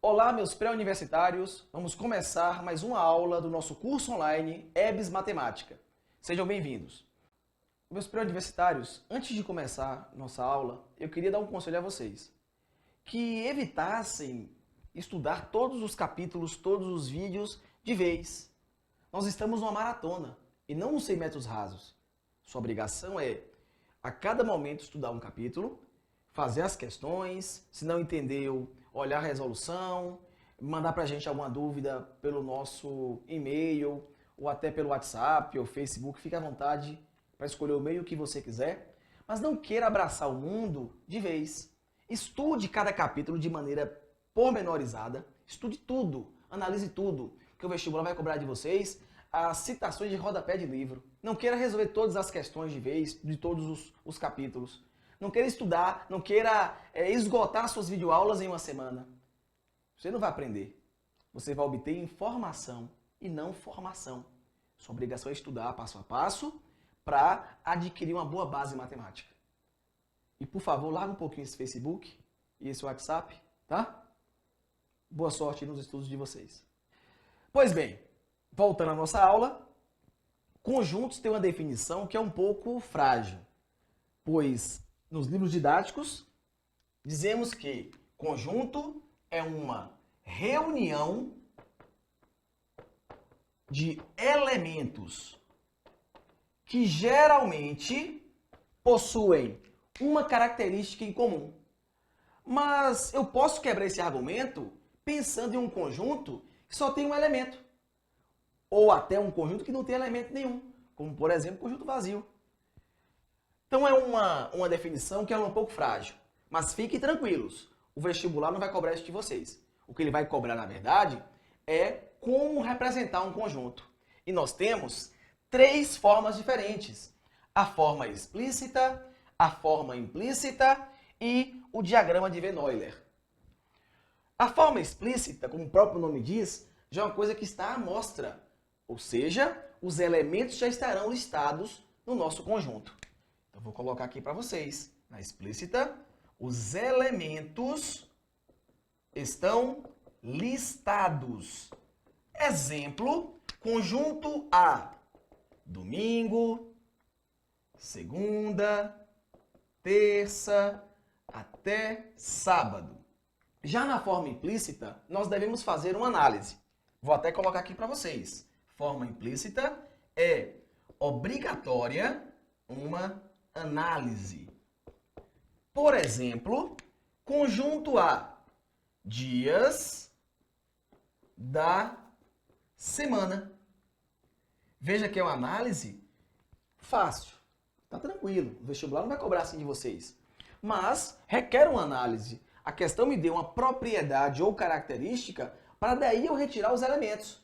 Olá, meus pré-universitários. Vamos começar mais uma aula do nosso curso online EBS Matemática. Sejam bem-vindos. Meus pré-universitários, antes de começar nossa aula, eu queria dar um conselho a vocês. Que evitassem estudar todos os capítulos, todos os vídeos de vez. Nós estamos numa maratona e não nos 100 metros rasos. Sua obrigação é, a cada momento, estudar um capítulo, fazer as questões, se não entendeu, olhar a resolução, mandar para a gente alguma dúvida pelo nosso e-mail, ou até pelo WhatsApp ou Facebook, fique à vontade para escolher o meio que você quiser, mas não queira abraçar o mundo de vez. Estude cada capítulo de maneira pormenorizada, estude tudo, analise tudo, porque o vestibular vai cobrar de vocês as citações de rodapé de livro. Não queira resolver todas as questões de vez, de todos os capítulos. Não queira estudar, não queira esgotar suas videoaulas em uma semana. Você não vai aprender. Você vai obter informação e não formação. Sua obrigação é estudar passo a passo para adquirir uma boa base em matemática. E, por favor, larga um pouquinho esse Facebook e esse WhatsApp, tá? Boa sorte nos estudos de vocês. Pois bem, voltando à nossa aula, conjuntos têm uma definição que é um pouco frágil, pois nos livros didáticos dizemos que conjunto é uma reunião de elementos que geralmente possuem uma característica em comum. Mas eu posso quebrar esse argumento pensando em um conjunto que só tem um elemento. Ou até um conjunto que não tem elemento nenhum, como por exemplo o conjunto vazio. Então é uma definição que é um pouco frágil. Mas fiquem tranquilos, o vestibular não vai cobrar isso de vocês. O que ele vai cobrar, na verdade, é como representar um conjunto. E nós temos 3 formas diferentes. A forma explícita, a forma implícita e o diagrama de Venn-Euler. A forma explícita, como o próprio nome diz, já é uma coisa que está à mostra. Ou seja, os elementos já estarão listados no nosso conjunto. Então, vou colocar aqui para vocês. Na explícita, os elementos estão listados. Exemplo, conjunto A. Domingo, segunda, terça, até sábado. Já na forma implícita, nós devemos fazer uma análise. Vou até colocar aqui para vocês. Forma implícita é obrigatória uma análise. Por exemplo, conjunto A, dias da semana. Veja que é uma análise fácil, tá tranquilo, o vestibular não vai cobrar assim de vocês. Mas requer uma análise. A questão me deu uma propriedade ou característica para daí eu retirar os elementos.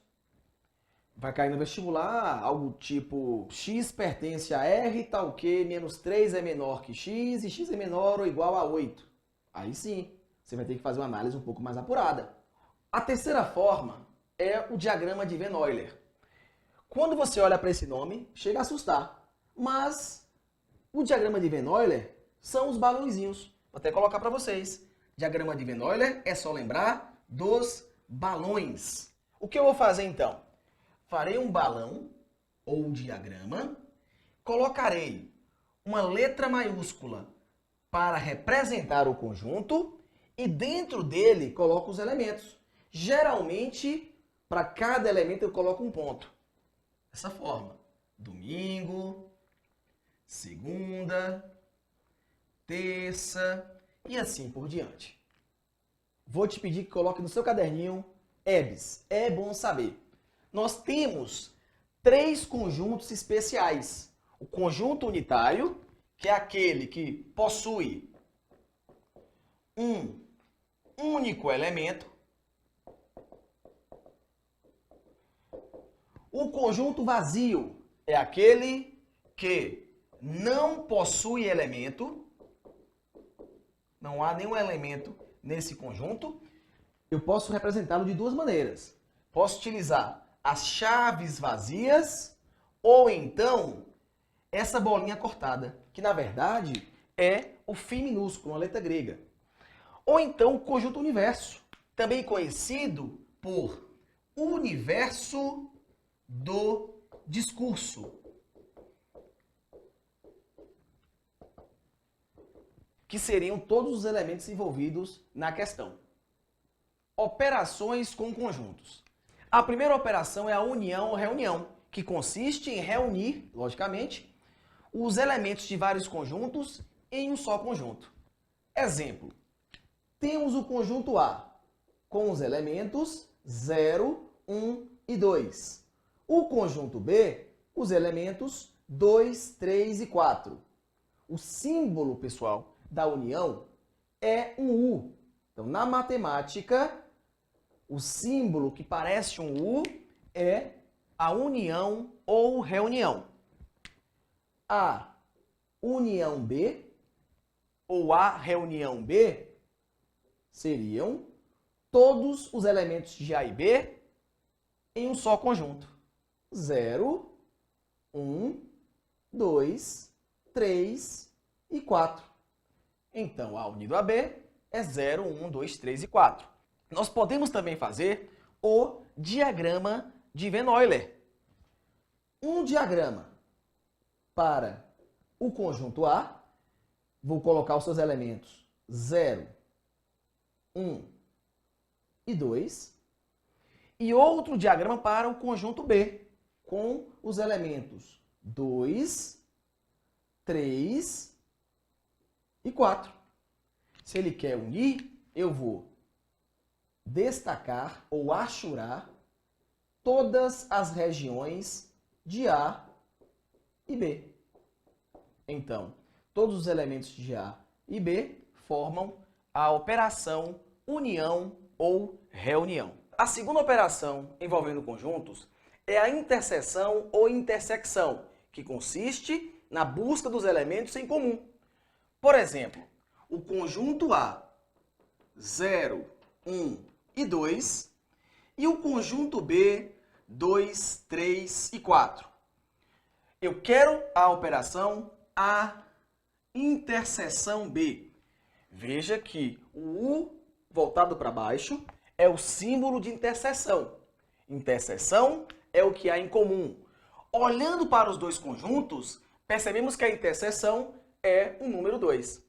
Vai cair no vestibular algo tipo x pertence a r, tal que menos 3 é menor que x e x é menor ou igual a 8. Aí sim, você vai ter que fazer uma análise um pouco mais apurada. A terceira forma é o diagrama de Venn-Euler. Quando você olha para esse nome, chega a assustar. Mas o diagrama de Venn-Euler são os balãozinhos. Vou até colocar para vocês. Diagrama de Venn-Euler é só lembrar dos balões. O que eu vou fazer então? Farei um balão ou um diagrama, colocarei uma letra maiúscula para representar o conjunto e dentro dele coloco os elementos. Geralmente, para cada elemento eu coloco um ponto. Dessa forma, domingo, segunda, terça e assim por diante. Vou te pedir que coloque no seu caderninho EBS, é bom saber. Nós temos 3 conjuntos especiais. O conjunto unitário, que é aquele que possui um único elemento. O conjunto vazio é aquele que não possui elemento. Não há nenhum elemento nesse conjunto. Eu posso representá-lo de 2 maneiras. Posso utilizar as chaves vazias ou então essa bolinha cortada, que na verdade é o φ minúsculo, uma letra grega. Ou então o conjunto universo. também conhecido por universo do discurso, que seriam todos os elementos envolvidos na questão. Operações com conjuntos. A primeira operação é a união ou reunião, que consiste em reunir, logicamente, os elementos de vários conjuntos em um só conjunto. Exemplo, temos o conjunto A com os elementos 0, 1 e 2. O conjunto B, os elementos 2, 3 e 4. O símbolo, pessoal, da união é um U. Então, na matemática, o símbolo que parece um U é a união ou reunião. A união B ou a reunião B seriam todos os elementos de A e B em um só conjunto. 0, 1, 2, 3 e 4. Então, A unido a B é 0, 1, 2, 3 e 4. Nós podemos também fazer o diagrama de Venn-Euler. Um diagrama para o conjunto A, vou colocar os seus elementos 0, 1 e 2. E outro diagrama para o conjunto B, com os elementos 2, 3 e 4. Se ele quer unir, eu vou destacar ou achurar todas as regiões de A e B. Então, todos os elementos de A e B formam a operação união ou reunião. A segunda operação envolvendo conjuntos é a interseção ou intersecção, que consiste na busca dos elementos em comum. Por exemplo, o conjunto A, 0, 1 e 2, e o conjunto B, 2, 3 e 4. Eu quero a operação A interseção B. Veja que o U voltado para baixo é o símbolo de interseção. Interseção é o que há em comum. Olhando para os dois conjuntos, percebemos que a interseção é o número 2.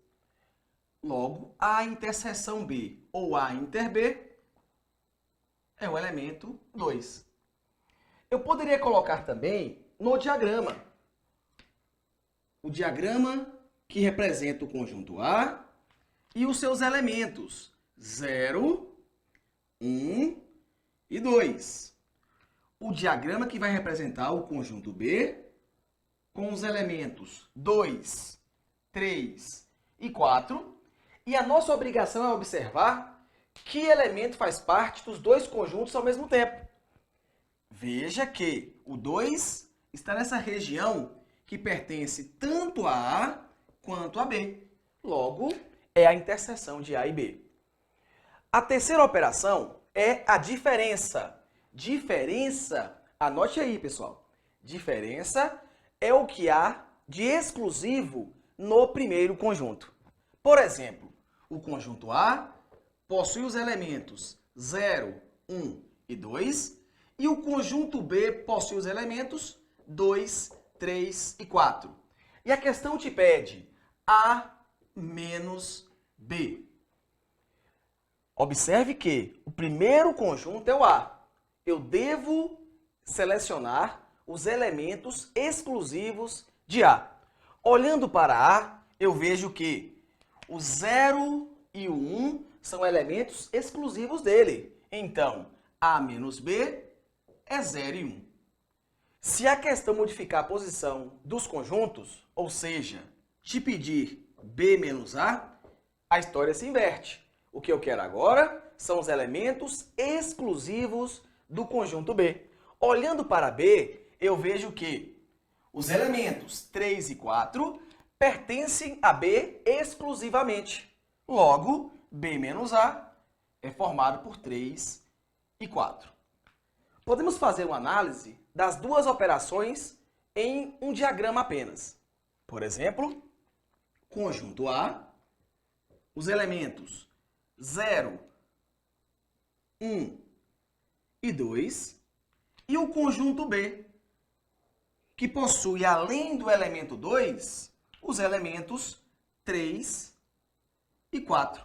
Logo, a interseção B ou A inter B é o elemento 2. Eu poderia colocar também no diagrama. O diagrama que representa o conjunto A e os seus elementos 0, 1 e 2. O diagrama que vai representar o conjunto B com os elementos 2, 3 e 4. E a nossa obrigação é observar que elemento faz parte dos dois conjuntos ao mesmo tempo. Veja que o 2 está nessa região que pertence tanto a A quanto a B. Logo, é a interseção de A e B. A terceira operação é a diferença. Diferença, anote aí, pessoal. Diferença é o que há de exclusivo no primeiro conjunto. Por exemplo, o conjunto A possui os elementos 0, 1 e 2, e o conjunto B possui os elementos 2, 3 e 4. E a questão te pede A menos B. Observe que o primeiro conjunto é o A. Eu devo selecionar os elementos exclusivos de A. Olhando para A, eu vejo que o 0 e o 1 são elementos exclusivos dele. Então, A menos B é 0 e 1. Se a questão modificar a posição dos conjuntos, ou seja, te pedir B menos a história se inverte. O que eu quero agora são os elementos exclusivos do conjunto B. Olhando para B, eu vejo que os elementos 3 e 4 pertencem a B exclusivamente. Logo, B menos A é formado por 3 e 4. Podemos fazer uma análise das duas operações em um diagrama apenas. Por exemplo, conjunto A, os elementos 0, 1 e 2, e o conjunto B, que possui, além do elemento 2, os elementos 3 e 4.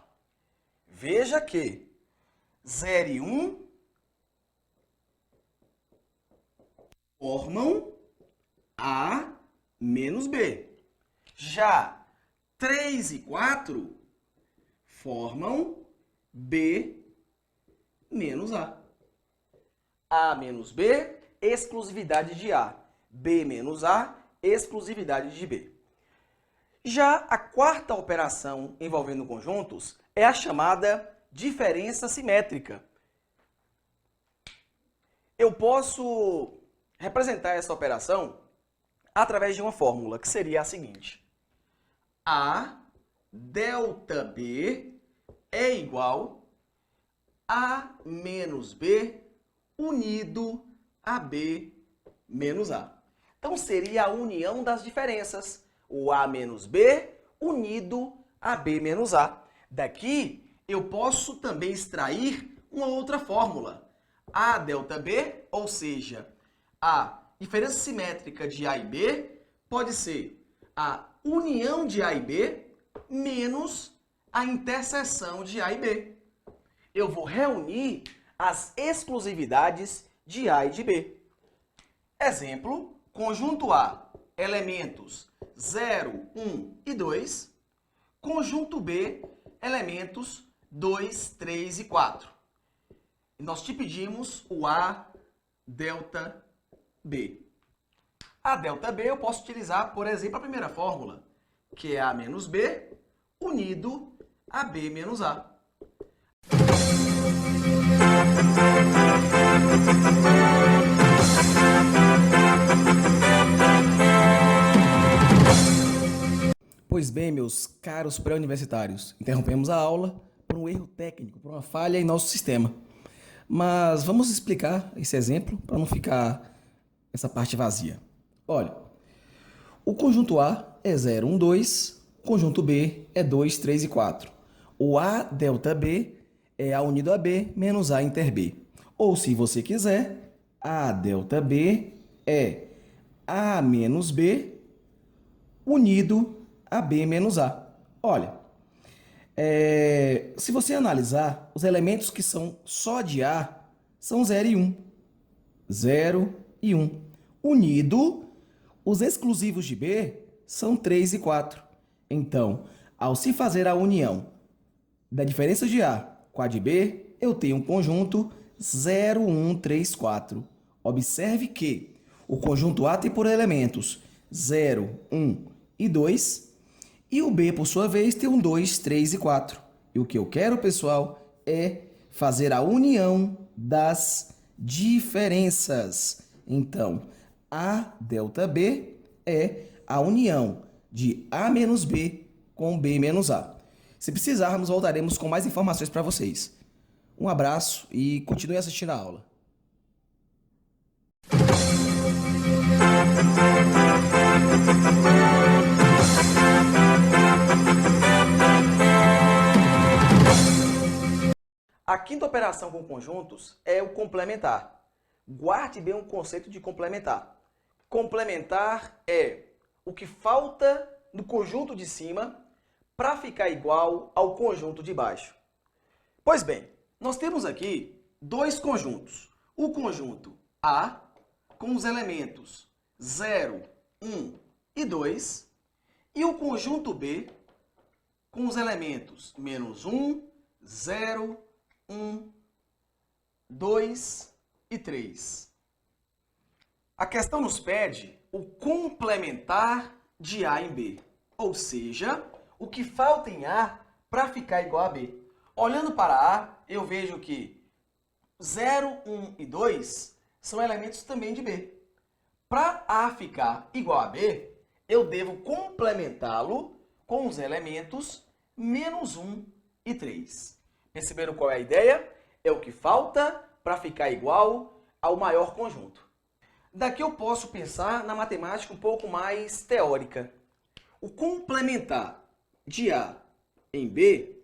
Veja que 0 e 1 formam A menos B. Já 3 e 4 formam B menos A. A menos B, exclusividade de A. B menos A, exclusividade de B. Já a quarta operação envolvendo conjuntos é a chamada diferença simétrica. Eu posso representar essa operação através de uma fórmula, que seria a seguinte. A delta B é igual a menos B unido a B menos A. Então, seria a união das diferenças. O A menos B unido a B menos A. Daqui, eu posso também extrair uma outra fórmula. A delta B, ou seja, a diferença simétrica de A e B, pode ser a união de A e B menos a interseção de A e B. Eu vou reunir as exclusividades de A e de B. Exemplo, conjunto A, elementos 0, 1 e 2. Conjunto B, elementos 2, 3 e 4. E nós te pedimos o A delta B. A delta B eu posso utilizar, por exemplo, a primeira fórmula, que é A menos B unido a B menos A. Pois bem, meus caros pré-universitários, interrompemos a aula por um erro técnico, por uma falha em nosso sistema. Mas vamos explicar esse exemplo para não ficar essa parte vazia. Olha, o conjunto A é 0, 1, 2, o conjunto B é 2, 3 e 4. O A delta B é A unido a B menos A inter B. Ou, se você quiser, A delta B é A menos B unido a B menos A. Olha, se você analisar, os elementos que são só de A são 0 e 1. 0 e 1. Unido, os exclusivos de B são 3 e 4. Então, ao se fazer a união da diferença de A com a de B, eu tenho um conjunto 0, 1, 3, 4. Observe que o conjunto A tem por elementos 0, 1 e 2, e o B, por sua vez, tem um 2, 3 e 4. E o que eu quero, pessoal, é fazer a união das diferenças. Então, A delta B é a união de A menos B com B menos A. Se precisarmos, voltaremos com mais informações para vocês. Um abraço e continue assistindo a aula. A quinta operação com conjuntos é o complementar. Guarde bem o conceito de complementar. Complementar é o que falta no conjunto de cima para ficar igual ao conjunto de baixo. Pois bem, nós temos aqui dois conjuntos. O conjunto A, com os elementos 0, 1 e 2, e o conjunto B, com os elementos menos 1, 0, 1, 2 e 3. A questão nos pede o complementar de A em B, ou seja, o que falta em A para ficar igual a B. Olhando para A, eu vejo que 0, 1 e 2 são elementos também de B. Para A ficar igual a B, eu devo complementá-lo com os elementos menos 1 e 3. Perceberam qual é a ideia? É o que falta para ficar igual ao maior conjunto. Daqui eu posso pensar na matemática um pouco mais teórica. O complementar de A em B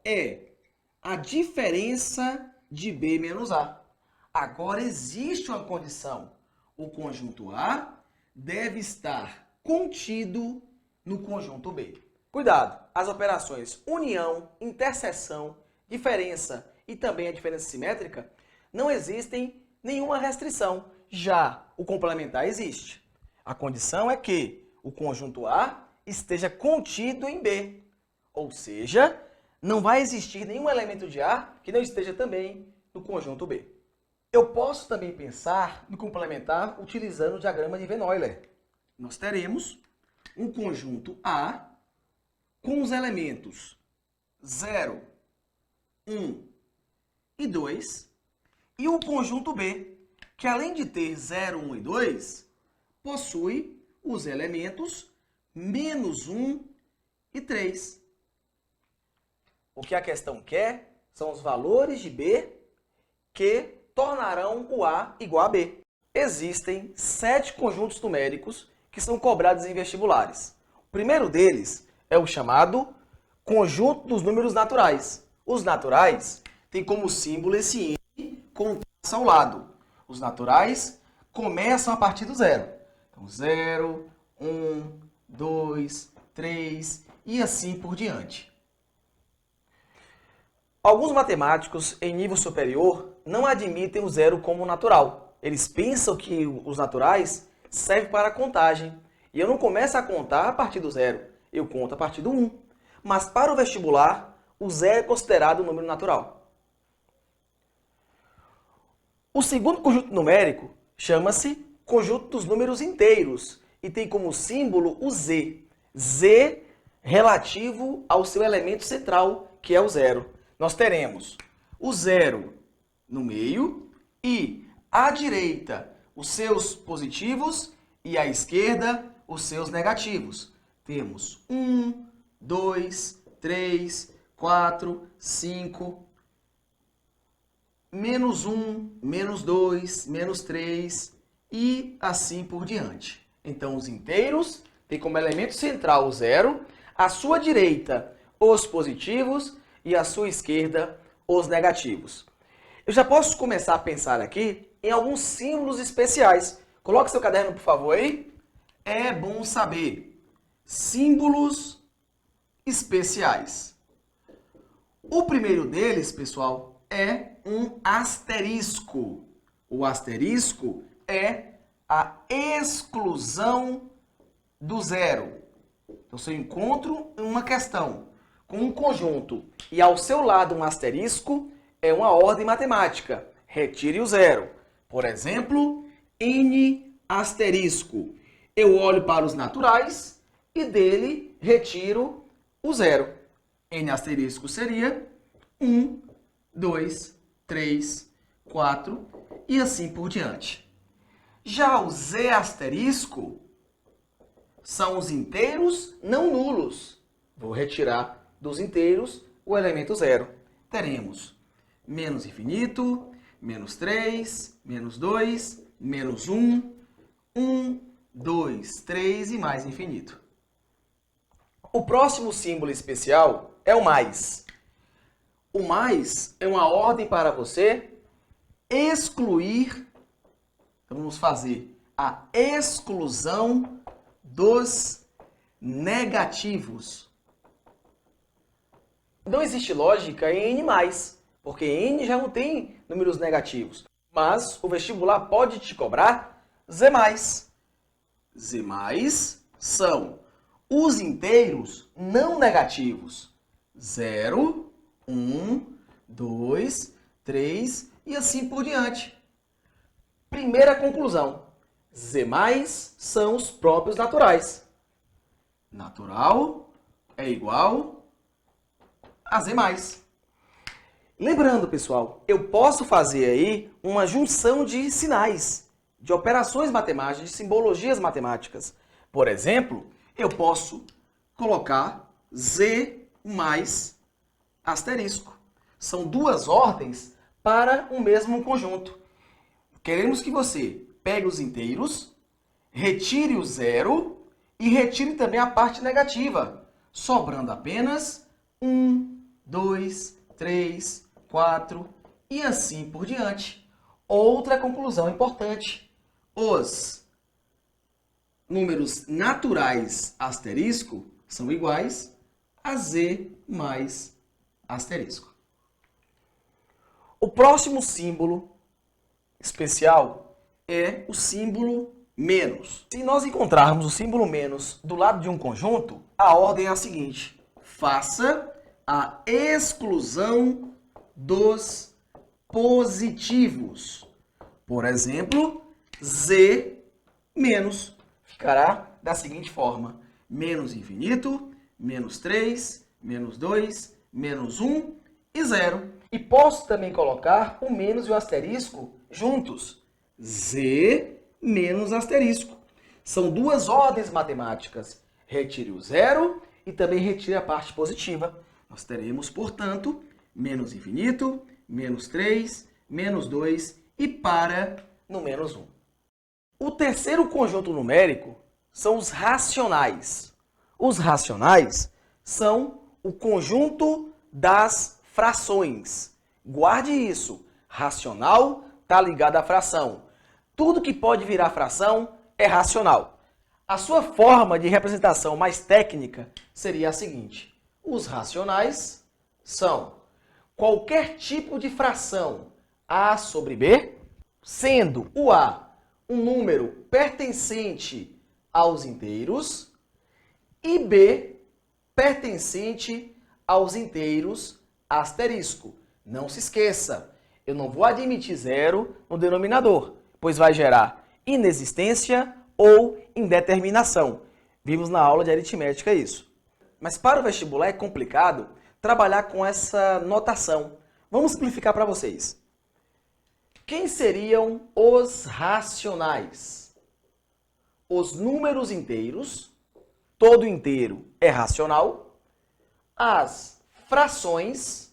é a diferença de B menos A. Agora existe uma condição. O conjunto A deve estar contido no conjunto B. Cuidado! As operações união, interseção, diferença e também a diferença simétrica não existem nenhuma restrição. Já o complementar existe. A condição é que o conjunto A esteja contido em B. Ou seja, não vai existir nenhum elemento de A que não esteja também no conjunto B. Eu posso também pensar no complementar utilizando o diagrama de Van-Euler. Nós teremos um conjunto A com os elementos 0, 1 e 2 e o conjunto B, que além de ter 0, 1 e 2, possui os elementos menos 1 e 3. O que a questão quer são os valores de B que tornarão o A igual a B. Existem 7 conjuntos numéricos que são cobrados em vestibulares. O primeiro deles é o chamado conjunto dos números naturais. Os naturais têm como símbolo esse N com traço ao lado. Os naturais começam a partir do zero. Então, 0, 1, 2, 3 e assim por diante. Alguns matemáticos em nível superior não admitem o zero como natural. Eles pensam que os naturais servem para a contagem. E eu não começo a contar a partir do zero, eu conto a partir do 1. Mas para o vestibular, o zero é considerado um número natural. O segundo conjunto numérico chama-se conjunto dos números inteiros e tem como símbolo o Z. Z relativo ao seu elemento central, que é o zero. Nós teremos o zero no meio e à direita os seus positivos e à esquerda os seus negativos. Temos 1, 2, 3, 4, 5, menos 1, menos 2, menos 3 e assim por diante. Então, os inteiros têm como elemento central o zero, à sua direita os positivos e à sua esquerda os negativos. Eu já posso começar a pensar aqui em alguns símbolos especiais. Coloque seu caderno, por favor, aí. É bom saber. Símbolos especiais. O primeiro deles, pessoal, é um asterisco. O asterisco é a exclusão do zero. Então, se eu encontro uma questão com um conjunto e ao seu lado um asterisco, é uma ordem matemática. Retire o zero. Por exemplo, N asterisco. Eu olho para os naturais e dele retiro o zero. N asterisco seria 1, 2, 3, 4 e assim por diante. Já o Z asterisco são os inteiros não nulos. Vou retirar dos inteiros o elemento zero. Teremos menos infinito, menos 3, menos 2, menos 1, 1, 2, 3 e mais infinito. O próximo símbolo especial é o mais. O mais é uma ordem para você excluir, então vamos fazer a exclusão dos negativos. Não existe lógica em N+, porque N já não tem números negativos. Mas o vestibular pode te cobrar Z+. Z+ são os inteiros não negativos. 0, 1, 2, 3 e assim por diante. Primeira conclusão. Z+ são os próprios naturais. Natural é igual a Z+. Lembrando, pessoal, eu posso fazer aí uma junção de sinais, de operações matemáticas, de simbologias matemáticas. Por exemplo, eu posso colocar Z mais asterisco. São duas ordens para o mesmo conjunto. Queremos que você pegue os inteiros, retire o zero e retire também a parte negativa, sobrando apenas 1, 2, 3, 4 e assim por diante. Outra conclusão importante: os números naturais asterisco são iguais a z mais asterisco. O próximo símbolo especial é o símbolo menos. Se nós encontrarmos o símbolo menos do lado de um conjunto, a ordem é a seguinte: faça a exclusão dos positivos. Por exemplo, z menos ficará da seguinte forma: menos infinito, menos 3, menos 2, menos 1 e 0. E posso também colocar o menos e o asterisco juntos. Z menos asterisco. São duas ordens matemáticas. Retire o zero e também retire a parte positiva. Nós teremos, portanto, menos infinito, menos 3, menos 2 e para no menos 1. O terceiro conjunto numérico são os racionais. Os racionais são o conjunto das frações. Guarde isso. Racional está ligado à fração. Tudo que pode virar fração é racional. A sua forma de representação mais técnica seria a seguinte: os racionais são qualquer tipo de fração A sobre B, sendo o A um número pertencente aos inteiros e B pertencente aos inteiros asterisco. Não se esqueça, eu não vou admitir zero no denominador, pois vai gerar inexistência ou indeterminação. Vimos na aula de aritmética isso. Mas para o vestibular é complicado trabalhar com essa notação. Vamos simplificar para vocês. Quem seriam os racionais? Os números inteiros, todo inteiro é racional. As frações,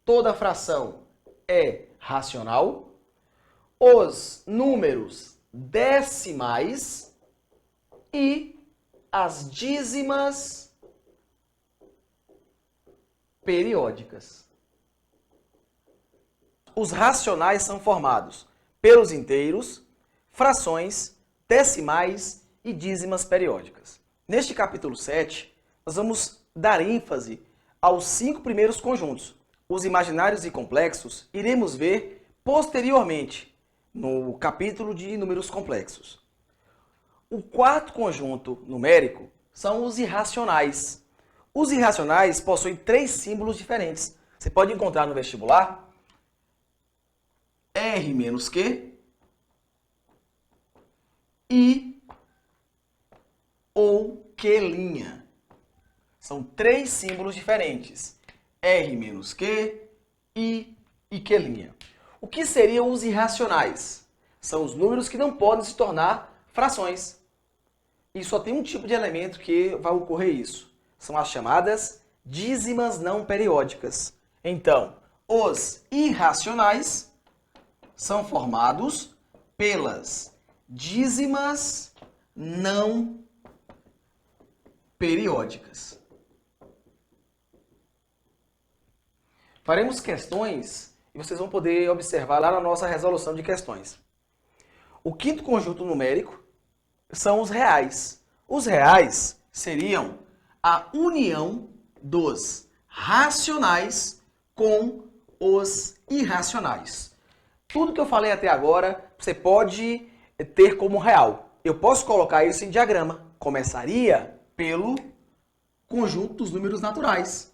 toda fração é racional. Os números decimais e as dízimas periódicas. Os racionais são formados pelos inteiros, frações, decimais e dízimas periódicas. Neste capítulo 7, nós vamos dar ênfase aos 5 primeiros conjuntos. Os imaginários e complexos iremos ver posteriormente no capítulo de números complexos. O quarto conjunto numérico são os irracionais. Os irracionais possuem 3 símbolos diferentes. Você pode encontrar no vestibular R menos Q, I ou Q'. São 3 símbolos diferentes. R menos Q, I e Q'. O que seriam os irracionais? São os números que não podem se tornar frações. E só tem um tipo de elemento que vai ocorrer isso. São as chamadas dízimas não periódicas. Então, os irracionais são formados pelas dízimas não periódicas. Faremos questões e vocês vão poder observar lá na nossa resolução de questões. O quinto conjunto numérico são os reais. Os reais seriam a união dos racionais com os irracionais. Tudo que eu falei até agora, você pode ter como real. Eu posso colocar isso em diagrama. Começaria pelo conjunto dos números naturais.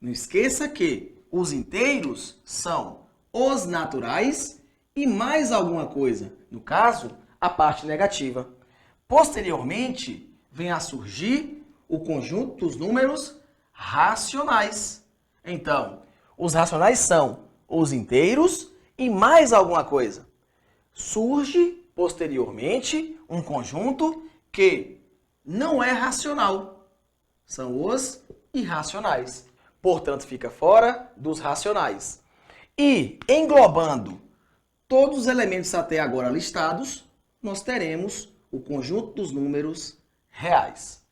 Não esqueça que os inteiros são os naturais e mais alguma coisa. No caso, a parte negativa. Posteriormente, vem a surgir o conjunto dos números racionais. Então, os racionais são os inteiros e mais alguma coisa. Surge, posteriormente, um conjunto que não é racional. São os irracionais. Portanto, fica fora dos racionais. E, englobando todos os elementos até agora listados, nós teremos o conjunto dos números reais.